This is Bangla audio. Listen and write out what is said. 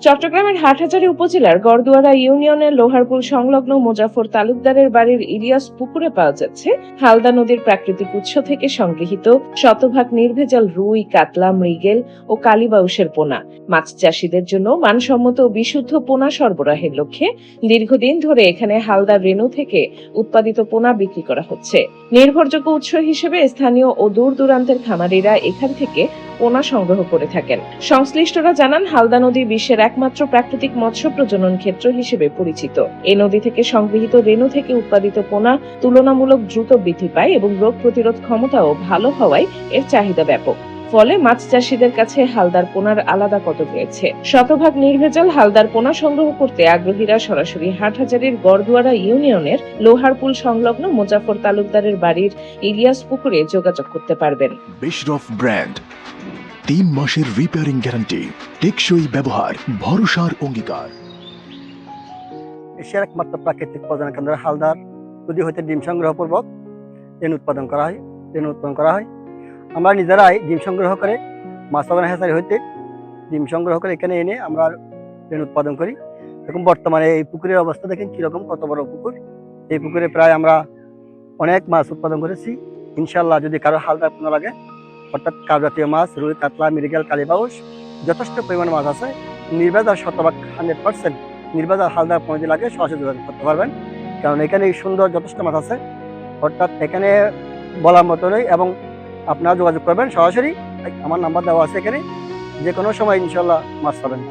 চট্টগ্রামের হাটহাজারী উপজেলার গড়দুয়ারা ইউনিয়নের লোহারপুল সংলগ্ন মোজাফর তালুকদারের বাড়ির ইলিয়াস পুকুরে পাওয়া যাচ্ছে হালদা নদীর প্রাকৃতিক উৎস থেকে সংগৃহীত শতভাগ নির্ভেজাল রুই, কাতলা, মৃগেল ও কালীবাউসের পোনা। মাছ চাষীদের জন্য মানসম্মত ও বিশুদ্ধ পোনা সরবরাহের লক্ষ্যে দীর্ঘদিন ধরে এখানে হালদার রেণু থেকে উৎপাদিত পোনা বিক্রি করা হচ্ছে। নির্ভরযোগ্য উৎস হিসেবে স্থানীয় ও দূর দূরান্তের খামারিরা এখান থেকে পোনা সংগ্রহ করে থাকেন। সংশ্লিষ্টরা জানান, হালদা নদী বিশ্বের একমাত্র প্রাকৃতিক মৎস্য প্রজনন ক্ষেত্র হিসেবে পরিচিত। এই নদী থেকে সংগৃহীত রেণু থেকে উৎপাদিত পোনা তুলনামূলক দ্রুত বৃদ্ধি পায় এবং রোগ প্রতিরোধ ক্ষমতাও ভালো হওয়ায় এর চাহিদা ব্যাপক। ফলে মাছ চাষীদের কাছে হালদার পোনার আলাদা কদর রয়েছে। শতভাগ নির্ভেজাল হালদার পোনা সংগ্রহ করতে আগ্রহীরা সরাসরি হাটহাজারীর গড়দুয়ারা ইউনিয়নের লোহারপুল সংলগ্ন মোজাফর তালুকদারের বাড়ির ইলিয়াস পুকুরে যোগাযোগ করতে পারবেন। বেশরফ ব্র্যান্ড 3 মাসের রিপেয়ারিং গ্যারান্টি, টেকসই ব্যবহার, ভরসার অঙ্গীকার। এশিয়ার একমাত্র প্রাকৃতিক প্রজনন কেন্দ্র হালদার নদী হইতে ডিম সংগ্রহপূর্বক রেণু উৎপাদন করা হয়। আমরা নিজেরাই ডিম সংগ্রহ করে মাছ বাগান হ্যাচারি হইতে ডিম সংগ্রহ করে এখানে এনে আমরা রেণু উৎপাদন করি। এখন বর্তমানে এই পুকুরের অবস্থা দেখেন কিরকম, কত বড় পুকুর। এই পুকুরে প্রায় আমরা অনেক মাছ উৎপাদন করেছি। ইনশাল্লাহ যদি কারো হালদার পোনা লাগে, অর্থাৎ কাপ জাতীয় মাছ, রুই, কাতলা, মৃগেল, কালীবাউস, যথেষ্ট পরিমাণ মাছ আছে। নির্ভেজাল শতভাগ 100% নির্ভেজাল হালদার পোনা যদি লাগে সরাসরি যোগাযোগ করতে পারবেন, কারণ এখানে সুন্দর যথেষ্ট মাছ আছে। অর্থাৎ এখানে বলার মতনই, এবং আপনারা যোগাযোগ করবেন সরাসরি। আমার নাম্বার দেওয়া আছে এখানে, যে কোনো সময় ইনশাল্লাহ মাছ পাবেন।